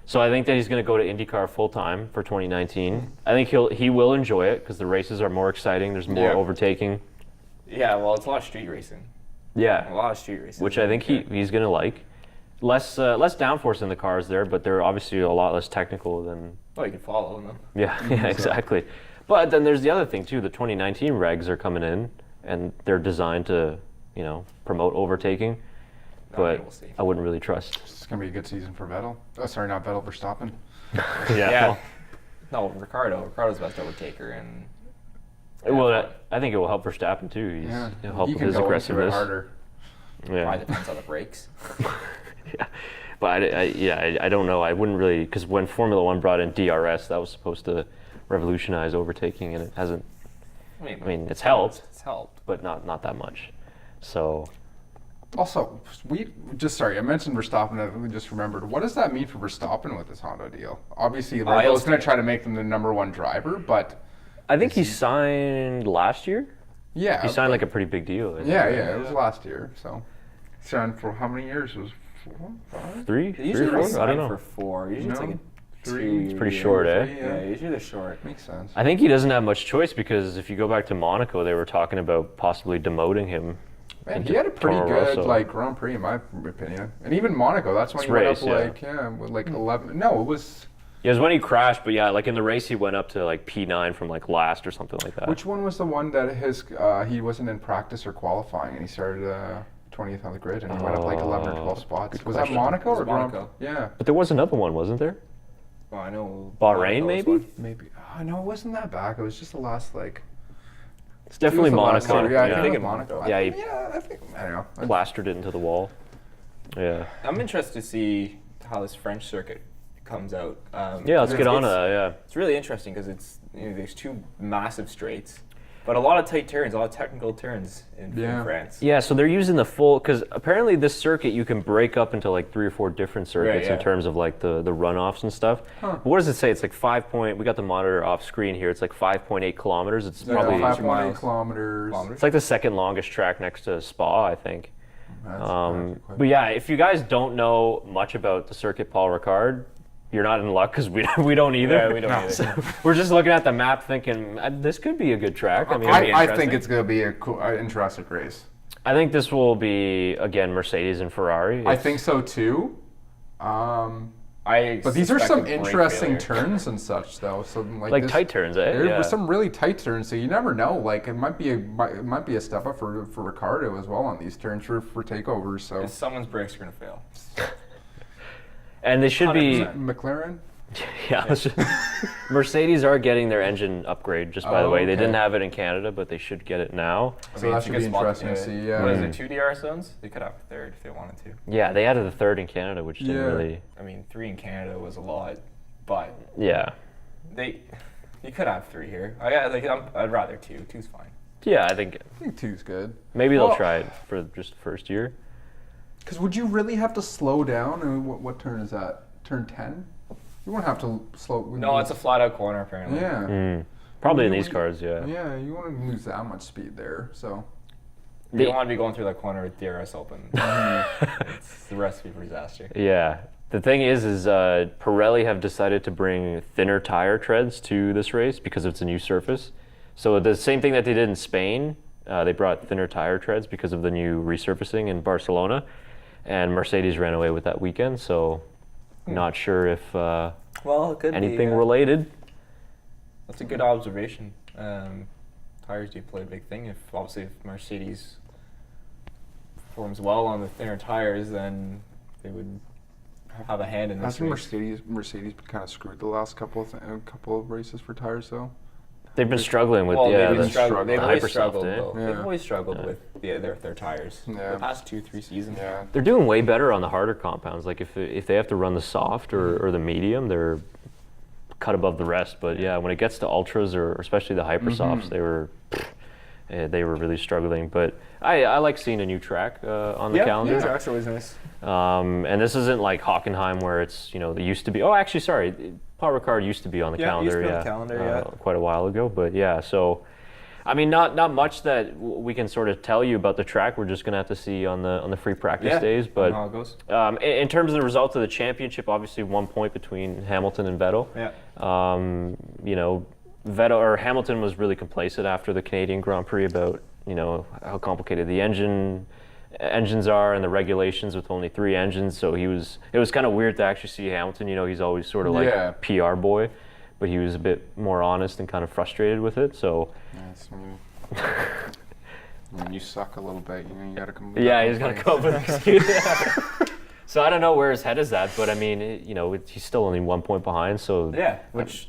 Speaker 1: So I think that he's going to go to IndyCar full time for 2019. I think he will enjoy it because the races are more exciting. There's more overtaking.
Speaker 4: Yeah, well, it's a lot of street racing.
Speaker 1: Yeah.
Speaker 4: A lot of street racing.
Speaker 1: Which I think he's going to like. less downforce in the cars there, but they're obviously a lot less technical than.
Speaker 4: Well, you can follow them.
Speaker 1: Yeah, exactly. But then there's the other thing too. The 2019 regs are coming in, and they're designed to, promote overtaking. But
Speaker 4: we'll see.
Speaker 1: I wouldn't really trust.
Speaker 3: It's gonna be a good season for Vettel. Oh, sorry, not Vettel, Verstappen.
Speaker 4: Yeah. No, Ricardo. Ricardo's the best overtaker, and
Speaker 1: Well, I think it will help Verstappen too. He'll help
Speaker 3: he
Speaker 1: with
Speaker 3: can
Speaker 1: his
Speaker 3: go into it
Speaker 1: aggressiveness.
Speaker 3: harder.
Speaker 1: Yeah.
Speaker 4: probably depends on the brakes.
Speaker 1: Yeah, but I don't know. I wouldn't really, because when Formula One brought in DRS, that was supposed to revolutionize overtaking, and it hasn't. I mean, it's helped,
Speaker 4: It's helped.
Speaker 1: but not that much. So
Speaker 3: Also, I mentioned Verstappen. I just remembered. What does that mean for Verstappen with this Honda deal? Obviously, Red Bull's going to try to make them the #1 driver, but
Speaker 1: I think he signed last year.
Speaker 3: yeah,
Speaker 1: He signed like a pretty big deal. I think.
Speaker 3: yeah, it was last year. So, signed for how many years? It was 4, 5?
Speaker 1: Three
Speaker 4: Usually
Speaker 1: or
Speaker 4: they
Speaker 1: 4? I
Speaker 4: sign
Speaker 1: don't know.
Speaker 4: for 4. Usually it's
Speaker 3: No.
Speaker 4: like a
Speaker 3: 3.
Speaker 4: It's
Speaker 1: pretty short, eh?
Speaker 4: Yeah, usually they're short.
Speaker 3: Makes sense.
Speaker 1: I think he doesn't have much choice, because if you go back to Monaco, they were talking about possibly demoting him.
Speaker 3: Man, he had a pretty
Speaker 1: Toro
Speaker 3: good
Speaker 1: Rosso.
Speaker 3: Grand Prix in my opinion, and even Monaco. That's when
Speaker 1: It's
Speaker 3: he went
Speaker 1: race,
Speaker 3: up
Speaker 1: yeah.
Speaker 3: with 11. No, it was.
Speaker 1: Yeah, it was when he crashed, but yeah, like in the race, he went up to like P9 from like last or something like that.
Speaker 3: Which one was the one that he wasn't in practice or qualifying, and he started 20th on the grid, and he went up like 11 or 12 spots.
Speaker 1: good
Speaker 3: Was
Speaker 1: question.
Speaker 3: that Monaco
Speaker 4: It was
Speaker 3: or Grand?
Speaker 4: Monaco.
Speaker 3: Yeah,
Speaker 1: But there was another one, wasn't there?
Speaker 4: Well, I know.
Speaker 1: Bahrain,
Speaker 4: Monaco was
Speaker 1: maybe?
Speaker 4: one.
Speaker 3: maybe. Oh, no, it wasn't that back. It was just the last like.
Speaker 1: It's definitely
Speaker 3: it was the last
Speaker 1: Monaco.
Speaker 3: one. Yeah, I
Speaker 1: yeah.
Speaker 3: think it was Monaco.
Speaker 1: Yeah,
Speaker 3: I think I don't know.
Speaker 1: Plastered it into the wall. Yeah.
Speaker 4: I'm interested to see how this French circuit comes out.
Speaker 1: Yeah, let's get on to
Speaker 4: it's-
Speaker 1: that. Yeah.
Speaker 4: It's really interesting because there's 2 massive straights, but a lot of tight turns, a lot of technical turns in France.
Speaker 1: Yeah, so they're using the full, because apparently this circuit you can break up into like 3 or 4 different circuits
Speaker 4: yeah.
Speaker 1: in terms of like the runoffs and stuff. But what does it say? It's like we got the monitor off screen here. It's like 5.8 kilometers. It's probably
Speaker 3: 5.8
Speaker 4: miles.
Speaker 3: kilometers.
Speaker 1: it's like the second longest track next to Spa, I think.
Speaker 3: That's quite-
Speaker 1: But yeah, if you guys don't know much about the circuit Paul Ricard, you're not in luck, because we don't either.
Speaker 4: Yeah, we don't either.
Speaker 1: So we're just looking at the map thinking, this could be a good track. I mean, it'll be
Speaker 3: I
Speaker 1: interesting.
Speaker 3: think it's going to be a cool, interesting race.
Speaker 1: I think this will be, again, Mercedes and Ferrari.
Speaker 3: I think so too. But these are
Speaker 4: suspect
Speaker 3: some
Speaker 4: a brake
Speaker 3: interesting
Speaker 4: failure.
Speaker 3: turns and such, though. So
Speaker 1: like
Speaker 3: this,
Speaker 1: tight turns, eh?
Speaker 3: There
Speaker 1: Yeah.
Speaker 3: were some really tight turns, so you never know. Like it might be a step up for Ricardo as well on these turns for takeovers. So
Speaker 4: Someone's brakes are going to fail.
Speaker 1: And they should be,
Speaker 4: 100%.
Speaker 3: McLaren.
Speaker 1: yeah. Mercedes are getting their engine upgrade, just by the
Speaker 3: Oh,
Speaker 1: way. They
Speaker 3: okay.
Speaker 1: didn't have it in Canada, but they should get it now.
Speaker 3: So that
Speaker 4: it's a
Speaker 3: should
Speaker 4: good
Speaker 3: be
Speaker 4: spot
Speaker 3: interesting to
Speaker 4: do it.
Speaker 3: see. Yeah.
Speaker 4: What is it, 2 DR zones? They could have a third if they wanted to.
Speaker 1: Yeah, they added the third in Canada, which didn't
Speaker 3: Yeah.
Speaker 1: really,
Speaker 4: I mean, 3 in Canada was a lot, but
Speaker 1: yeah.
Speaker 4: you could have 3 here. I'd rather 2. 2's fine.
Speaker 1: Yeah, I think
Speaker 3: I think 2's good.
Speaker 1: maybe they'll
Speaker 3: Well-
Speaker 1: try it for just the first year.
Speaker 3: Because would you really have to slow down? I mean, what turn is that? Turn 10? You won't have to slow.
Speaker 4: No, it's a flat out corner apparently.
Speaker 3: Yeah.
Speaker 1: Probably in
Speaker 3: You-
Speaker 1: these cars, yeah.
Speaker 3: Yeah, you want to lose that much speed there. So.
Speaker 4: You don't want to be going through that corner with DRS open. It's the recipe for disaster.
Speaker 1: Yeah. The thing is Pirelli have decided to bring thinner tire treads to this race because it's a new surface. So the same thing that they did in Spain, they brought thinner tire treads because of the new resurfacing in Barcelona, and Mercedes ran away with that weekend. So not sure if
Speaker 4: Well, it could
Speaker 1: anything
Speaker 4: be.
Speaker 1: related.
Speaker 4: That's a good observation. Tires do play a big thing. If Mercedes performs well on the thinner tires, then they would have a hand in this
Speaker 3: Hasn't
Speaker 4: race.
Speaker 3: Mercedes kind of screwed the last couple of races for tires though?
Speaker 1: They've been struggling with
Speaker 4: Well,
Speaker 1: yeah,
Speaker 4: they've,
Speaker 1: the,
Speaker 4: been struggling. They've
Speaker 1: the
Speaker 4: always
Speaker 1: Hypersoft,
Speaker 4: struggled.
Speaker 1: eh?
Speaker 4: Though.
Speaker 3: Yeah.
Speaker 4: They've always struggled with their tires.
Speaker 3: Yeah.
Speaker 4: The past 2-3 seasons.
Speaker 3: Yeah.
Speaker 1: They're doing way better on the harder compounds. Like if they have to run the soft or the medium, they're cut above the rest. But yeah, when it gets to ultras or especially the hypersofts, they were really struggling. But I like seeing a new track on the calendar.
Speaker 4: New track's always nice.
Speaker 1: And this isn't like Hockenheim where it's they used to be. Oh, actually, sorry, Paul Ricard used to be on the
Speaker 4: Yeah, it used
Speaker 1: calendar.
Speaker 4: to be on the calendar,
Speaker 1: quite a while ago. But yeah, so. I mean, not much that we can sort of tell you about the track. We're just gonna have to see on the free practice days. But
Speaker 4: how it goes.
Speaker 1: in terms of the results of the championship, obviously 1 point between Hamilton and Vettel.
Speaker 4: Yeah.
Speaker 1: Hamilton was really complacent after the Canadian Grand Prix about how complicated the engine engines are and the regulations with only 3 engines. So it was kind of weird to actually see Hamilton. You know, he's always sort of like PR boy, but he was a bit more honest and kind of frustrated with it. So.
Speaker 3: When you suck a little bit, you gotta come.
Speaker 1: Yeah, he's gonna come up with an excuse. So I don't know where his head is at, but I mean, he's still only 1 point behind. So
Speaker 4: yeah, which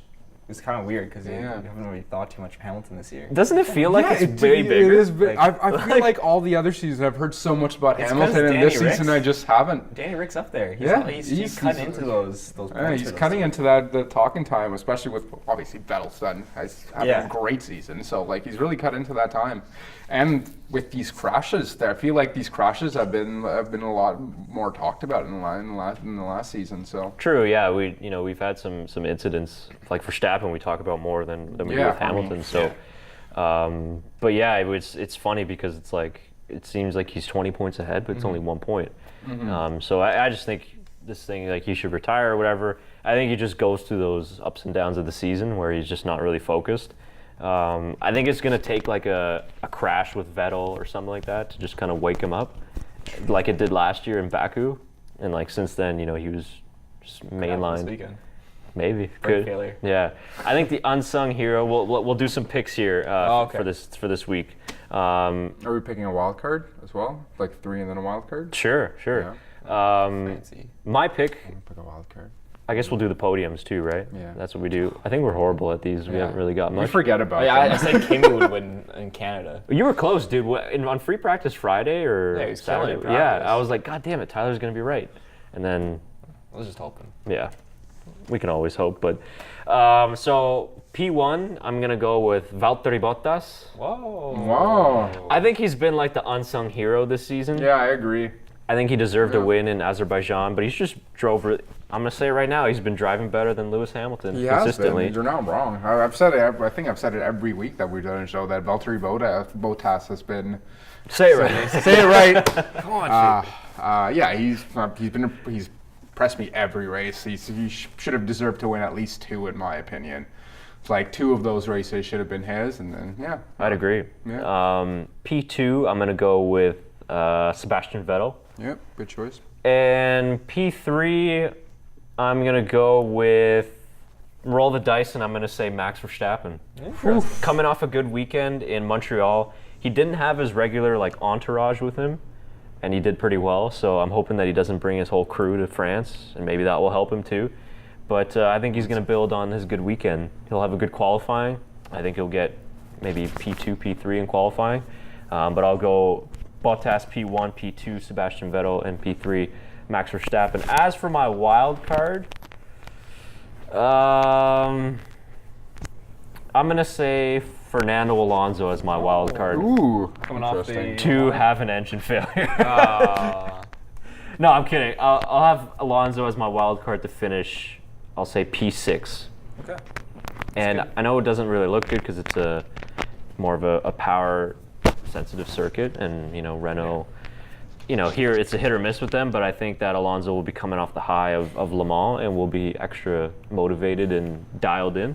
Speaker 4: is kind of weird because you haven't really thought too much of Hamilton this year.
Speaker 1: Doesn't it feel like it's way bigger?
Speaker 3: It is big. I feel like all the other seasons I've heard so much about Hamilton, and this season I just haven't.
Speaker 4: Danny Rick's up there. He's cutting into those.
Speaker 3: Yeah, he's cutting into the talking time, especially with obviously Vettel's done. He's having a great season, so like he's really cut into that time. And with these crashes, I feel like these crashes have been a lot more talked about in the last season. So
Speaker 1: true, yeah. We've had some incidents like for Verstappen we talk about more than we do with Hamilton. So, but yeah, it's funny because it's like it seems like he's 20 points ahead, but it's only 1 point. So I just think this thing like he should retire or whatever. I think he just goes through those ups and downs of the season where he's just not really focused. I think it's going to take like a crash with Vettel or something like that to just kind of wake him up, like it did last year in Baku. And like since then, he was just mainlined.
Speaker 4: This weekend.
Speaker 1: Maybe
Speaker 4: Brake failure.
Speaker 1: Yeah, I think the unsung hero. We'll do some picks here for this week.
Speaker 3: Are we picking a wild card as well? Like 3 and then a wild card?
Speaker 1: Sure.
Speaker 3: Yeah.
Speaker 4: Fancy.
Speaker 1: My pick.
Speaker 3: I'm gonna pick a wild card.
Speaker 1: I guess we'll do the podiums too, right?
Speaker 3: Yeah.
Speaker 1: That's what we do. I think we're horrible at these. We haven't really got much.
Speaker 3: We forget about
Speaker 4: Yeah,
Speaker 3: them.
Speaker 4: I said Kimi would win in Canada.
Speaker 1: You were close, dude. On free practice Friday or
Speaker 4: Yeah, he was killing
Speaker 1: Saturday?
Speaker 4: it
Speaker 1: Yeah,
Speaker 4: practice.
Speaker 1: I was like, God damn it, Tyler's gonna be right. And then,
Speaker 4: I was just hoping.
Speaker 1: yeah, we can always hope. But so P1, I'm gonna go with Valtteri Bottas.
Speaker 3: Wow.
Speaker 1: I think he's been like the unsung hero this season.
Speaker 3: Yeah, I agree.
Speaker 1: I think he deserved a win in Azerbaijan, but he's just drove. I'm gonna say right now, he's been driving better than Lewis Hamilton consistently.
Speaker 3: You're not wrong. I've said it. I think I've said it every week that we've done a show that Valtteri Bottas has been.
Speaker 1: Say it right.
Speaker 3: Say it right.
Speaker 1: Come on,
Speaker 3: yeah, he's impressed me every race. He should have deserved to win at least 2, in my opinion. It's like 2 of those races should have been his, and then
Speaker 1: I'd agree.
Speaker 3: Yeah.
Speaker 1: P2, I'm gonna go with Sebastian Vettel.
Speaker 3: Yep, good choice.
Speaker 1: And P3, I'm going to go with, roll the dice, and I'm going to say Max Verstappen. Coming off a good weekend in Montreal. He didn't have his regular entourage with him, and he did pretty well. So I'm hoping that he doesn't bring his whole crew to France, and maybe that will help him too. But I think he's going to build on his good weekend. He'll have a good qualifying. I think he'll get maybe P2, P3 in qualifying. But I'll go Bottas P1, P2 Sebastian Vettel, and P3 Max Verstappen. As for my wild card, I'm gonna say Fernando Alonso as my wild card.
Speaker 3: Ooh,
Speaker 4: Coming off the
Speaker 1: To have an engine failure. No, I'm kidding. I'll have Alonso as my wild card to finish. I'll say P6.
Speaker 4: Okay.
Speaker 1: And I know it doesn't really look good because it's more of a power sensitive circuit, and Renault, here it's a hit or miss with them, but I think that Alonso will be coming off the high of Le Mans and will be extra motivated and dialed in,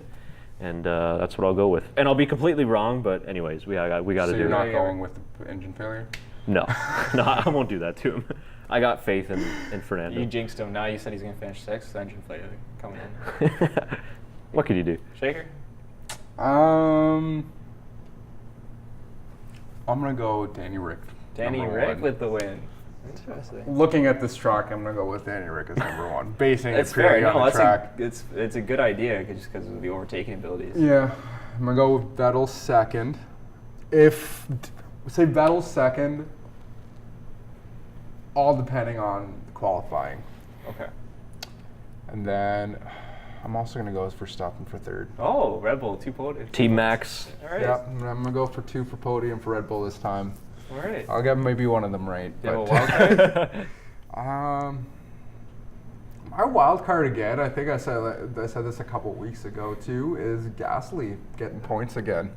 Speaker 1: and that's what I'll go with. And I'll be completely wrong, but anyways, we got to do
Speaker 3: So you're
Speaker 1: it.
Speaker 3: not going with the engine failure?
Speaker 1: No, I won't do that to him. I got faith in Fernando.
Speaker 4: You jinxed him. Now you said he's going to finish 6th. Engine failure coming in.
Speaker 1: What could you do?
Speaker 4: Shaker?
Speaker 3: I'm gonna go with Danny Rick.
Speaker 4: Danny
Speaker 3: number
Speaker 4: Rick
Speaker 3: 1.
Speaker 4: with the win. Interesting.
Speaker 3: Looking at this track, I'm gonna go with Danny Rick as number 1. Basing it
Speaker 4: It's fair.
Speaker 3: purely on
Speaker 4: No,
Speaker 3: the track.
Speaker 4: it's a good idea just because of the overtaking abilities.
Speaker 3: Yeah, I'm gonna go with Vettel second. If say Vettel second, all depending on qualifying,
Speaker 4: Okay.
Speaker 3: and then I'm also gonna go for Verstappen for third.
Speaker 4: Oh, Red Bull 2 podiums.
Speaker 1: Team Max.
Speaker 4: All right.
Speaker 3: Yeah, I'm gonna go for 2 for podium for Red Bull this time.
Speaker 4: All right.
Speaker 3: I'll get maybe one of them right.
Speaker 4: Do you have a
Speaker 3: but-
Speaker 4: wild card?
Speaker 3: My wild card again, I think I said this a couple weeks ago too, is Gasly getting points again.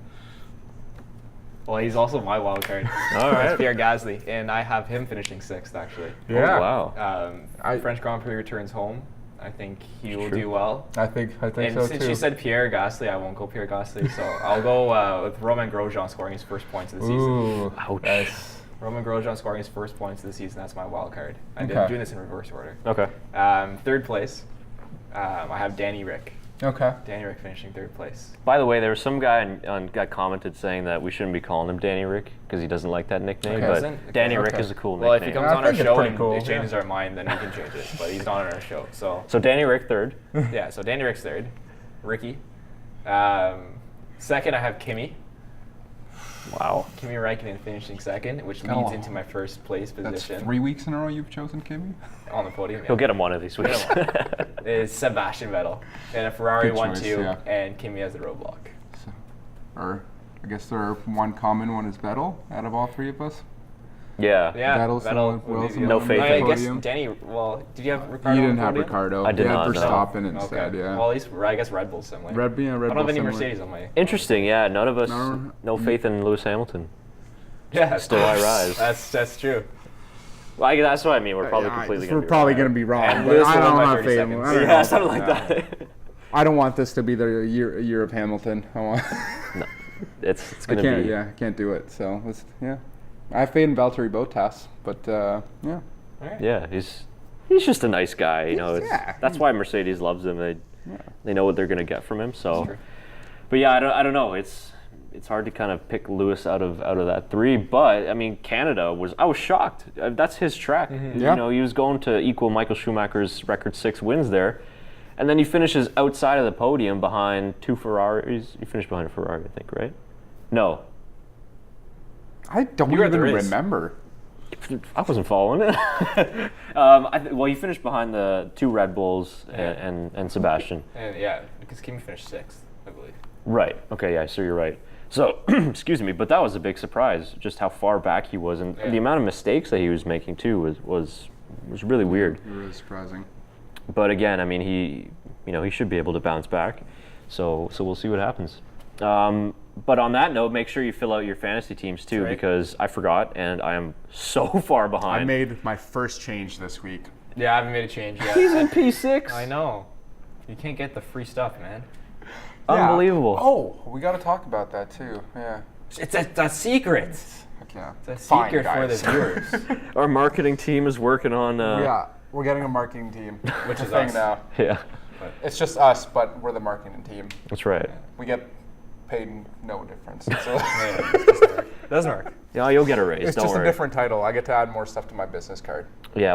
Speaker 4: Well, he's also my wild card.
Speaker 1: All right.
Speaker 4: It's Pierre Gasly, and I have him finishing 6th actually.
Speaker 3: Yeah.
Speaker 1: Oh, wow.
Speaker 4: French Grand Prix returns home. I think he will
Speaker 1: True.
Speaker 4: do well.
Speaker 3: I think
Speaker 4: And
Speaker 3: so
Speaker 4: since
Speaker 3: too.
Speaker 4: you said Pierre Gasly, I won't go Pierre Gasly, so I'll go with Romain Grosjean scoring his first points of the season.
Speaker 3: Ooh,
Speaker 1: Ouch.
Speaker 2: Roman Grosjean scoring his first points of the season. That's my wild card. I'm
Speaker 3: Okay.
Speaker 2: doing this in reverse order.
Speaker 1: Okay.
Speaker 2: Third place, I have Danny Rick.
Speaker 3: Okay.
Speaker 2: Danny Rick finishing third place.
Speaker 1: By the way, there was some guy got commented saying that we shouldn't be calling him Danny Rick because he doesn't like that nickname.
Speaker 3: Okay.
Speaker 1: But
Speaker 2: Doesn't?
Speaker 1: Danny
Speaker 3: Okay.
Speaker 1: Rick is a cool
Speaker 2: Well, if
Speaker 1: nickname.
Speaker 2: he comes
Speaker 3: I
Speaker 2: on our
Speaker 3: think it's
Speaker 2: show
Speaker 3: pretty
Speaker 2: and
Speaker 3: cool,
Speaker 2: it changes our mind, then we can change it. But he's not on our show, so
Speaker 1: So Danny Rick third.
Speaker 2: yeah. So Danny Rick's third. Ricky. Second, I have Kimi.
Speaker 1: Wow.
Speaker 2: Kimi Räikkönen finishing second, which
Speaker 3: Oh.
Speaker 2: leads into my first place
Speaker 3: That's
Speaker 2: position
Speaker 3: 3 weeks in a row you've chosen Kimmy?
Speaker 2: on the podium.
Speaker 1: He'll get him one of these weeks.
Speaker 2: Is Sebastian Vettel. And a Ferrari
Speaker 3: Good
Speaker 2: 1-2,
Speaker 3: choice, yeah.
Speaker 2: and Kimi has the roadblock.
Speaker 3: So, or I guess there are one common one is Vettel out of all three of us.
Speaker 1: Yeah.
Speaker 2: Yeah,
Speaker 3: Vettel's the one-
Speaker 2: would be
Speaker 3: Wilson
Speaker 2: the
Speaker 1: No
Speaker 2: other
Speaker 1: faith
Speaker 2: one.
Speaker 1: in
Speaker 2: I guess
Speaker 3: podium.
Speaker 2: Danny. Well, did you have Ricardo?
Speaker 3: You
Speaker 2: on
Speaker 3: didn't
Speaker 2: the
Speaker 3: have
Speaker 2: podium?
Speaker 3: Ricardo.
Speaker 1: I did
Speaker 3: you
Speaker 1: not,
Speaker 3: had
Speaker 1: no.
Speaker 3: Verstappen instead, yeah.
Speaker 2: Well, at least I guess Red Bull's similar.
Speaker 3: Red
Speaker 2: I don't have any
Speaker 3: similar.
Speaker 2: Mercedes on my.
Speaker 1: Interesting. Yeah. None of us.
Speaker 3: No.
Speaker 1: No faith in Lewis Hamilton.
Speaker 2: Yeah,
Speaker 1: Still I rise.
Speaker 2: That's true.
Speaker 1: Well, that's what I mean. We're probably completely.
Speaker 3: We're probably going to be wrong.
Speaker 2: And
Speaker 3: but
Speaker 2: Lewis
Speaker 3: I
Speaker 2: will win
Speaker 3: don't
Speaker 2: by
Speaker 3: have
Speaker 2: 30
Speaker 3: faith.
Speaker 2: seconds.
Speaker 3: I don't
Speaker 1: Yeah,
Speaker 3: know.
Speaker 1: something like that.
Speaker 3: I don't want this to be the year of Hamilton. I want.
Speaker 1: It's
Speaker 3: I
Speaker 1: gonna
Speaker 3: can't.
Speaker 1: be.
Speaker 3: Yeah, I can't do it. So yeah, I have faith in Valtteri Bottas, but yeah.
Speaker 2: All right.
Speaker 1: Yeah, he's just a nice guy. You know,
Speaker 3: Yeah.
Speaker 1: that's why Mercedes loves him. They know what they're gonna get from him. So,
Speaker 2: true.
Speaker 1: but yeah, I don't know. It's hard to kind of pick Lewis out of that three. But I mean, Canada I was shocked. That's his track.
Speaker 3: Yeah.
Speaker 1: You know, he was going to equal Michael Schumacher's record 6 wins there, and then he finishes outside of the podium behind 2 Ferraris. He finished behind a Ferrari, I think, right? No,
Speaker 3: I don't
Speaker 2: You were at the
Speaker 3: even
Speaker 2: race.
Speaker 3: remember.
Speaker 1: I wasn't following it. Well, he finished behind the 2 Red Bulls and Sebastian.
Speaker 2: And yeah, because Kimi finished sixth, I believe.
Speaker 1: Right. Okay. Yeah. So you're right. So, excuse me, but that was a big surprise, just how far back he was, and the amount of mistakes that he was making too was really weird.
Speaker 3: Really surprising.
Speaker 1: But again, I mean, he should be able to bounce back. So we'll see what happens. But on that note, make sure you fill out your fantasy teams too,
Speaker 2: Right.
Speaker 1: because I forgot and I am so far behind.
Speaker 3: I made my first change this week.
Speaker 2: Yeah, I haven't made a change yet.
Speaker 1: He's in P6.
Speaker 2: I know. You can't get the free stuff, man.
Speaker 1: Unbelievable.
Speaker 3: Oh, we got to talk about that too. Yeah.
Speaker 2: It's a secret.
Speaker 3: Okay.
Speaker 2: It's a
Speaker 3: Fine,
Speaker 2: secret for the
Speaker 3: guys.
Speaker 2: viewers.
Speaker 1: Our marketing team is working on.
Speaker 3: Yeah, we're getting a marketing team,
Speaker 2: Which
Speaker 3: It's a
Speaker 2: is
Speaker 3: thing
Speaker 2: us.
Speaker 3: now.
Speaker 1: Yeah.
Speaker 3: It's just us, but we're the marketing team.
Speaker 1: That's right.
Speaker 3: We get paid no difference. So
Speaker 2: Doesn't work.
Speaker 1: Yeah, you'll get a raise.
Speaker 3: it's
Speaker 1: Don't
Speaker 3: just
Speaker 1: worry.
Speaker 3: a different title. I get to add more stuff to my business card.
Speaker 1: Yeah,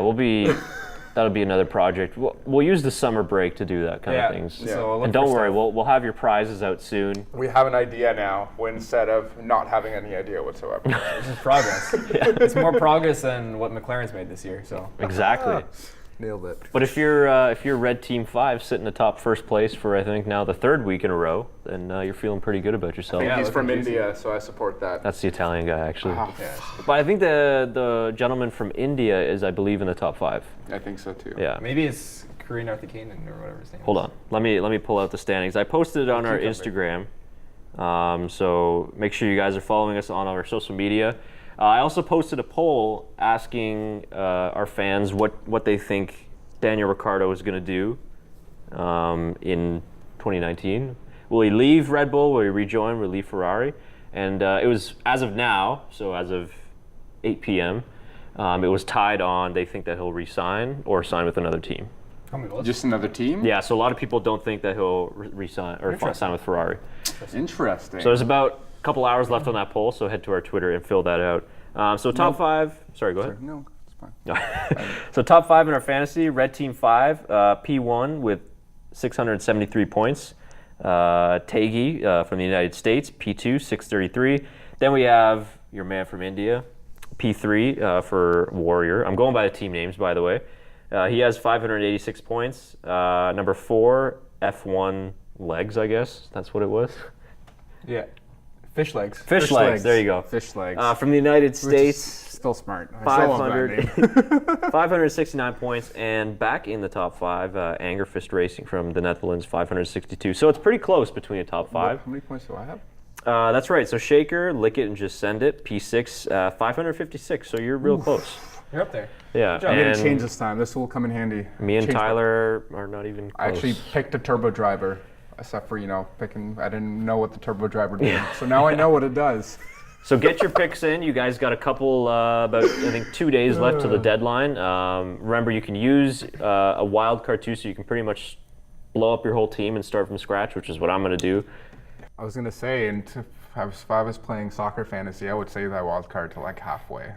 Speaker 1: that'll be another project. We'll use the summer break to do that kind
Speaker 2: Yeah.
Speaker 1: of things.
Speaker 2: So look
Speaker 1: And don't
Speaker 2: for
Speaker 1: worry,
Speaker 2: stuff.
Speaker 1: we'll have your prizes out soon.
Speaker 3: We have an idea now, instead of not having any idea whatsoever.
Speaker 2: This is progress. It's more progress than what McLaren's made this year. So
Speaker 1: Exactly.
Speaker 3: Nailed it.
Speaker 1: But if you're Red Team 5 sitting atop first place for I think now the 3rd week in a row, then you're feeling pretty good about yourself.
Speaker 2: Yeah,
Speaker 3: He's
Speaker 2: looking
Speaker 3: from
Speaker 2: juicy.
Speaker 3: India, so I support that.
Speaker 1: That's the Italian guy actually.
Speaker 3: Ah,
Speaker 1: But I think the gentleman from India is I believe in the top 5.
Speaker 3: I think so too.
Speaker 1: Yeah.
Speaker 2: maybe it's Korean Arthikainen or whatever his name
Speaker 1: Hold
Speaker 2: is.
Speaker 1: on. Let me pull out the standings. I posted it on our
Speaker 2: Cucumber.
Speaker 1: Instagram. So make sure you guys are following us on our social media. I also posted a poll asking our fans what they think Daniel Ricciardo is going to do in 2019. Will he leave Red Bull? Will he rejoin? Will he leave Ferrari? And it was, as of now, so as of 8 p.m., it was tied on they think that he'll resign or sign with another team.
Speaker 2: How many votes?
Speaker 3: Just another team?
Speaker 1: Yeah, so a lot of people don't think that he'll resign or sign with Ferrari.
Speaker 3: Interesting.
Speaker 1: So there's about a couple hours left on that poll, so head to our Twitter and fill that out. So top 5, sorry, go ahead.
Speaker 3: No, it's fine.
Speaker 1: So top 5 in our fantasy, Red Team 5, P1 with 673 points. Tagi from the United States, P2, 633. Then we have your man from India, P3 for Warrior. I'm going by the team names, by the way. He has 586 points. Number 4, F1 Legs, I guess. That's what it was.
Speaker 2: Yeah. Fish legs.
Speaker 1: Fish legs, there you go.
Speaker 3: Fish legs.
Speaker 1: From the United
Speaker 3: Which is
Speaker 1: States,
Speaker 3: still smart. I still love that
Speaker 1: 500,
Speaker 3: name.
Speaker 1: 569 points, and back in the top 5, Angerfist Racing from the Netherlands, 562. So it's pretty close between the top 5.
Speaker 3: How many points do I have?
Speaker 1: That's right. So Shaker, Lick It and Just Send It, P6, 556. So you're real close.
Speaker 2: You're up there.
Speaker 1: Yeah.
Speaker 2: job.
Speaker 3: I'm going
Speaker 1: And
Speaker 3: to change this time. This will come in handy.
Speaker 1: me and
Speaker 3: Change my-
Speaker 1: Tyler are not even close.
Speaker 3: I actually picked a turbo driver, except for, picking, I didn't know what the turbo driver did. So now I know what it does.
Speaker 1: So get your picks in. You guys got a couple, about I think 2 days left to the deadline. Remember, you can use a wild card too, so you can pretty much blow up your whole team and start from scratch, which is what I'm going to do.
Speaker 3: I was gonna say, if I was playing soccer fantasy, I would save that wild card to like halfway.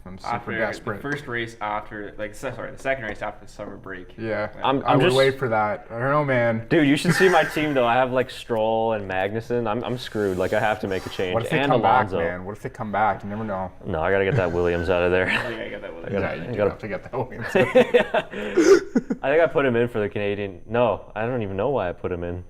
Speaker 3: I'm super
Speaker 4: After
Speaker 3: desperate.
Speaker 4: the first race after, the second race after the summer break.
Speaker 3: Yeah,
Speaker 1: I'm
Speaker 3: I would
Speaker 1: just-
Speaker 3: wait for that. I don't know, man.
Speaker 1: Dude, you should see my team though. I have like Stroll and Magnussen. I'm screwed. Like I have to make a change.
Speaker 3: What if they
Speaker 1: and
Speaker 3: come
Speaker 1: Alonso.
Speaker 3: back, man? What if they come back? You never know.
Speaker 1: No, I gotta get that Williams out of there.
Speaker 4: I got that one.
Speaker 3: Yeah, you do
Speaker 1: gotta-
Speaker 3: have to get that Williams.
Speaker 1: I think I put him in for the Canadian. No, I don't even know why I put him in.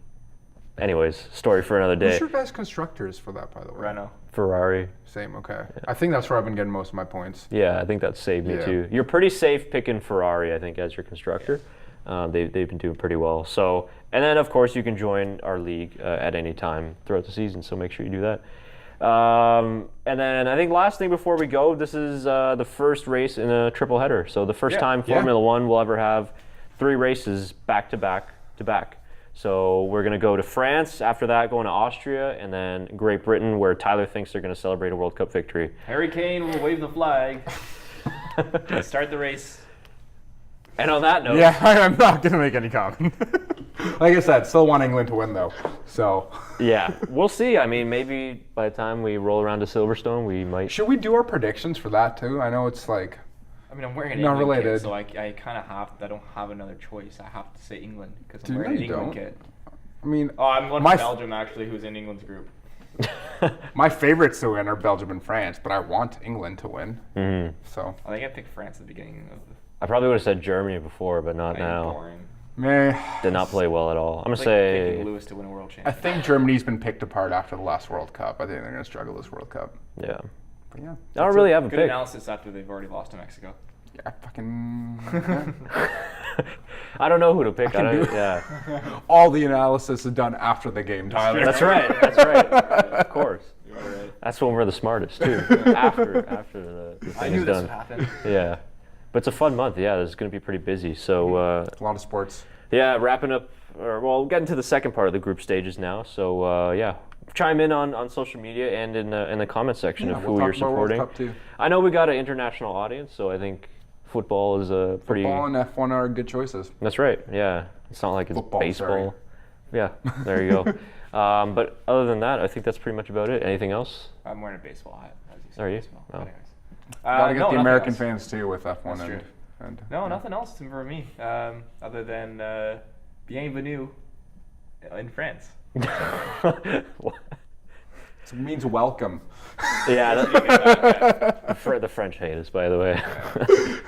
Speaker 1: Anyways, story for another day.
Speaker 3: Who's your best constructors for that, by the way?
Speaker 4: Renault.
Speaker 1: Ferrari.
Speaker 3: Same, okay. I think that's where I've been getting most of my points.
Speaker 1: Yeah, I think that saved me
Speaker 3: Yeah.
Speaker 1: too. You're pretty safe picking Ferrari, I think, as your constructor. They've been doing pretty well. So, and then of course you can join our league at any time throughout the season. So make sure you do that. And then I think last thing before we go, this is the first race in a triple header. So the first time Formula One will ever have 3 races back to back to back. So we're going to go to France, after that going to Austria, and then Great Britain, where Tyler thinks they're going to celebrate a World Cup victory.
Speaker 4: Harry Kane will wave the flag. Start the race.
Speaker 1: And on that note,
Speaker 3: Yeah, I'm not going to make any comment. Like I said, still want England to win, though. So,
Speaker 1: yeah, we'll see. I mean, maybe by the time we roll around to Silverstone, we might.
Speaker 3: should we do our predictions for that, too? I know it's like,
Speaker 4: I mean, I'm wearing an
Speaker 3: Not
Speaker 4: England
Speaker 3: related.
Speaker 4: kit, so I kind of have. I don't have another choice. I have to say England because I'm
Speaker 3: Dude,
Speaker 4: wearing
Speaker 3: no,
Speaker 4: an
Speaker 3: you
Speaker 4: England
Speaker 3: don't.
Speaker 4: kit.
Speaker 3: I mean,
Speaker 4: Oh, I'm one
Speaker 3: My
Speaker 4: from
Speaker 3: f-
Speaker 4: Belgium actually, who's in England's group.
Speaker 3: my favorites to win are Belgium and France, but I want England to win.
Speaker 1: Mhm.
Speaker 3: So,
Speaker 4: I think I picked France at the beginning of the.
Speaker 1: I probably would have said Germany before, but not now.
Speaker 4: Boring.
Speaker 3: meh.
Speaker 1: Did not play well at all. I'm gonna
Speaker 4: It's like
Speaker 1: say
Speaker 4: picking Lewis to win a world
Speaker 3: I
Speaker 4: championship.
Speaker 3: think Germany's been picked apart after the last World Cup. I think they're going to struggle this World Cup.
Speaker 1: yeah.
Speaker 3: But yeah.
Speaker 1: I don't really have a
Speaker 4: Good
Speaker 1: pick.
Speaker 4: analysis after they've already lost to Mexico.
Speaker 3: Yeah, fucking.
Speaker 1: I don't know who to pick.
Speaker 3: can do it.
Speaker 1: Yeah,
Speaker 3: All the analysis is done after the game, Tyler.
Speaker 1: that's right. That's right. Of course.
Speaker 4: You're all right.
Speaker 1: That's when we're the smartest too. after the
Speaker 4: I
Speaker 1: thing
Speaker 4: knew
Speaker 1: is
Speaker 4: this
Speaker 1: done.
Speaker 4: would happen.
Speaker 1: Yeah, but it's a fun month. Yeah, it's going to be pretty busy. So
Speaker 3: A lot of sports.
Speaker 1: yeah, wrapping up. Well, getting to the second part of the group stages now. So yeah, chime in on social media and in the comment section of who
Speaker 3: we'll
Speaker 1: you're
Speaker 3: talk about World
Speaker 1: supporting.
Speaker 3: Cup too.
Speaker 1: I know we got an international audience, so I think football is a pretty.
Speaker 3: Football and F1 are good choices.
Speaker 1: That's right. Yeah, it's not like it's
Speaker 3: Football,
Speaker 1: baseball.
Speaker 3: sorry.
Speaker 1: Yeah, there you go. But other than that, I think that's pretty much about it. Anything else?
Speaker 4: I'm wearing a baseball hat. As you said,
Speaker 1: Are you?
Speaker 4: baseball.
Speaker 1: Oh.
Speaker 4: Anyways.
Speaker 3: Gotta get
Speaker 4: no,
Speaker 3: the
Speaker 4: nothing
Speaker 3: American
Speaker 4: else.
Speaker 3: fans too with F1
Speaker 4: That's
Speaker 3: and,
Speaker 4: true.
Speaker 3: and
Speaker 4: No, nothing else for me. Other than bienvenue in France.
Speaker 3: it means welcome.
Speaker 1: Yeah, the French hate us, by the way.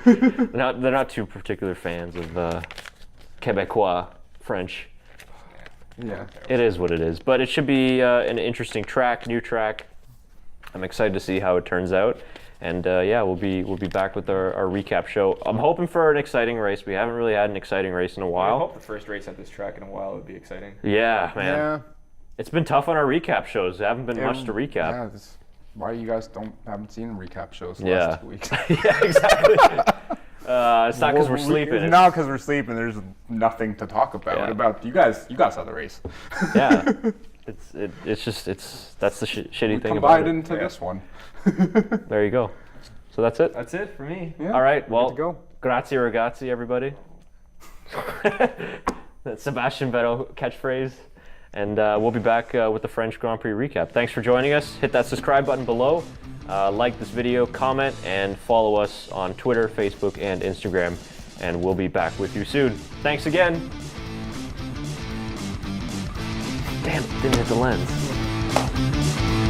Speaker 1: they're not too particular fans of Quebecois French.
Speaker 3: Yeah.
Speaker 1: It is what it is, but it should be an interesting track, new track. I'm excited to see how it turns out, and yeah, we'll be back with our recap show. I'm hoping for an exciting race. We haven't really had an exciting race in a
Speaker 4: I
Speaker 1: while.
Speaker 4: hope the first race at this track in a while would be exciting.
Speaker 1: Yeah, man.
Speaker 3: Yeah.
Speaker 1: It's been tough on our recap shows. There haven't been much to recap.
Speaker 3: Yeah, that's why you guys haven't seen recap shows the
Speaker 1: Yeah.
Speaker 3: last 2 weeks.
Speaker 1: Yeah, exactly. It's not because we're sleeping.
Speaker 3: It's
Speaker 1: It's-
Speaker 3: not because we're sleeping. There's nothing to talk about.
Speaker 1: Yeah.
Speaker 3: About you guys saw the race.
Speaker 1: Yeah. It's just that's the shitty
Speaker 3: We
Speaker 1: thing about
Speaker 3: combined
Speaker 1: it.
Speaker 3: into this one.
Speaker 1: There you go. So that's it.
Speaker 4: That's it for me.
Speaker 3: Yeah,
Speaker 1: All right.
Speaker 3: good
Speaker 1: Well,
Speaker 3: to go.
Speaker 1: grazie ragazzi, everybody. That's Sebastian Vettel catchphrase. And we'll be back with the French Grand Prix recap. Thanks for joining us. Hit that subscribe button below. Like this video, comment, and follow us on Twitter, Facebook, and Instagram. And we'll be back with you soon. Thanks again. Damn, didn't hit the lens.